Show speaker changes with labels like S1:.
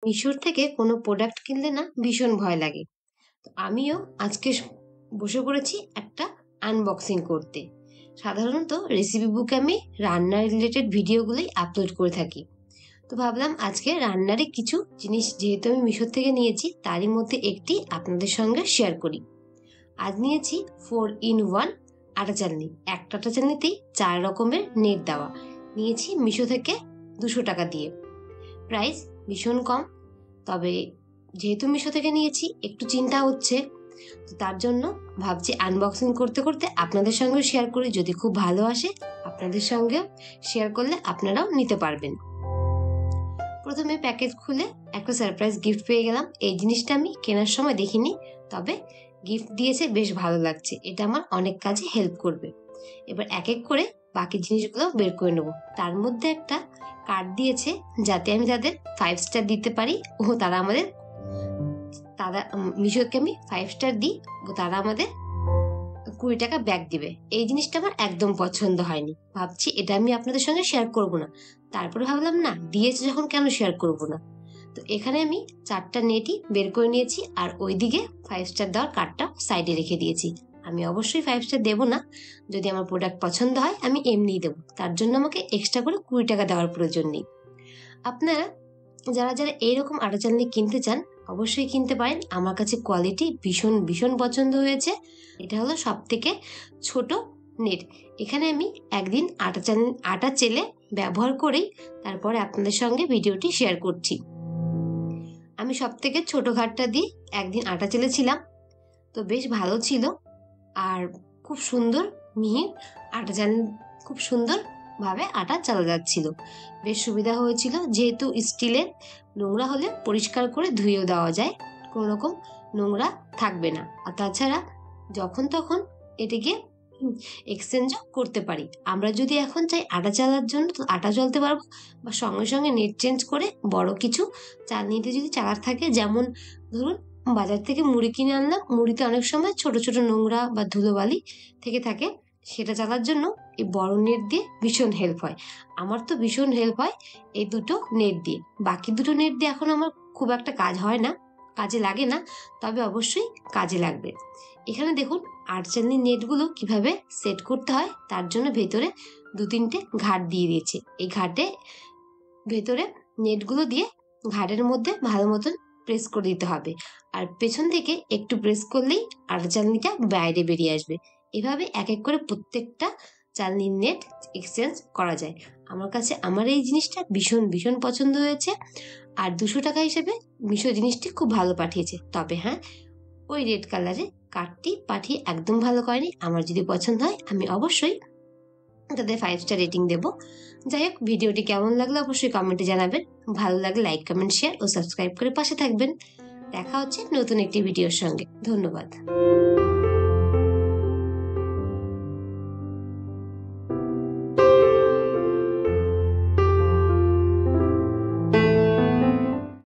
S1: মিশোর থেকে কোনো প্রোডাক্ট কিনলে না ভীষণ ভয় লাগে। তো আমিও আজকে বসে পড়েছি একটা আনবক্সিং করতে। সাধারণত রেসিপি বুকে আমি রান্নার রিলেটেড ভিডিওগুলোই আপলোড করে থাকি। তো ভাবলাম আজকে রান্নারই কিছু জিনিস যেহেতু আমি মিশোর থেকে নিয়েছি তারই মধ্যে একটি আপনাদের সঙ্গে শেয়ার করি। আজ নিয়েছি 4-in-1 আটা চালনি। একটা আটা চালনিতেই 4 রকমের নেট দেওয়া। নিয়েছি মিশো থেকে 200 টাকা দিয়ে। প্রাইস ভীষণ কম, তবে যেহেতু মিশো থেকে নিয়েছি একটু চিন্তা হচ্ছে, তো তার জন্য ভাবছি আনবক্সিং করতে করতে আপনাদের সঙ্গেও শেয়ার করি। যদি খুব ভালো আসে আপনাদের সঙ্গেও শেয়ার করলে আপনারাও নিতে পারবেন। প্রথমে প্যাকেজ খুলে একটা সারপ্রাইজ গিফট পেয়ে গেলাম। এই জিনিসটা আমি কেনার সময় দেখিনি, তবে গিফট দিয়েছে, বেশ ভালো লাগছে। এটা আমার অনেক কাজে হেল্প করবে। এবার এক এক করে বাকি জিনিসগুলো বের করে নেবো। তার মধ্যে একটা কার্ড দিয়েছে যাতে আমি তাদের 5 স্টার দিতে পারি ও তারা মিশোকে আমি 5 স্টার দিই ও তারা আমাদের 20 টাকা ব্যাক দিবে। এই জিনিসটা আমার একদম পছন্দ হয়নি। ভাবছি এটা আমি আপনাদের সঙ্গে শেয়ার করব না। তারপরে ভাবলাম না, দিয়েছে যখন কেন শেয়ার করব না। তো এখানে আমি 4টা নেটই বের করে নিয়েছি আর ওইদিকে 5 স্টার দেওয়ার কার্ডটা সাইডে রেখে দিয়েছি। আমি অবশ্যই 5 স্টার দেবো না। যদি আমার প্রোডাক্ট পছন্দ হয় আমি এমনিই দেবো, তার জন্য আমাকে এক্সট্রা করে 20 টাকা দেওয়ার প্রয়োজন নেই। আপনারা যারা যারা এইরকম আটা চালনি কিনতে চান অবশ্যই কিনতে পারেন। আমার কাছে কোয়ালিটি ভীষণ ভীষণ পছন্দ হয়েছে। এটা হলো সব থেকে ছোট নেট। এখানে আমি একদিন আটা চেলে ব্যবহার করেই তারপরে আপনাদের সঙ্গে ভিডিওটি শেয়ার করছি। আমি সব থেকে ছোট ঘাটটা দিয়ে একদিন আটা চেলেছিলাম, তো বেশ ভালো ছিল। আর খুব সুন্দর মিহি আটা খুব সুন্দর ভাবে আটা চালা যাচ্ছিল, বেশ সুবিধা হয়েছিল। যেহেতু স্টিলের, নোংরা হলে পরিষ্কার করে ধুয়েও দেওয়া যায়, কোনো রকম নোংরা থাকবে না। আর তাছাড়া যখন তখন এটিকে এক্সচেঞ্জও করতে পারি। আমরা যদি এখন চাই আটা চালার জন্য, তো আটা চলতে পারবো, বা সঙ্গে সঙ্গে নেট চেঞ্জ করে বড় কিছু চালনিতে যদি চালার থাকে, যেমন ধরুন বাজার থেকে মুড়ি কিনে আনলাম, মুড়িতে অনেক সময় ছোট ছোট নোংরা বা ধুলোবালি থেকে থাকে, সেটা চালার জন্য এই বড় নেট দিয়ে ভীষণ হেল্প হয়। আমার তো ভীষণ হেল্প হয় এই দুটো নেট দিয়ে। বাকি দুটো নেট দিয়ে এখন আমার খুব একটা কাজে লাগে না, তবে অবশ্যই কাজে লাগবে। এখানে দেখুন আটা চালনির নেটগুলো কিভাবে সেট করতে হয়, তার জন্য ভেতরে 2-3টে ঘাট দিয়ে দিয়েছে। এই ঘাটে ভেতরে নেটগুলো দিয়ে ঘাটের মধ্যে ভালো মতন প্রেস করে দিতে হবে, আর পেছন থেকে একটু প্রেস করলেই আটা চালনিটা বাইরে বেরিয়ে আসবে। এভাবে এক এক করে প্রত্যেকটা চালনির নেট এক্সচেঞ্জ করা যায়। আমার এই জিনিসটা ভীষণ ভীষণ পছন্দ হয়েছে। আর 200 টাকা হিসেবে মিশো জিনিসটি খুব ভালো পাঠিয়েছে। তবে হ্যাঁ, ওই রেড কালারের কার্ডটি পাঠিয়ে একদম ভালো করেনি। আমার যদি পছন্দ হয় আমি অবশ্যই তাদের 5 স্টার রেটিং দেবো। যাই হোক, ভিডিওটি কেমন লাগলো অবশ্যই কমেন্টে জানাবেন। ভালো লাগলে লাইক, কমেন্ট, শেয়ার ও সাবস্ক্রাইব করে পাশে থাকবেন। দেখা হচ্ছে নতুন একটি ভিডিওর সঙ্গে। ধন্যবাদ।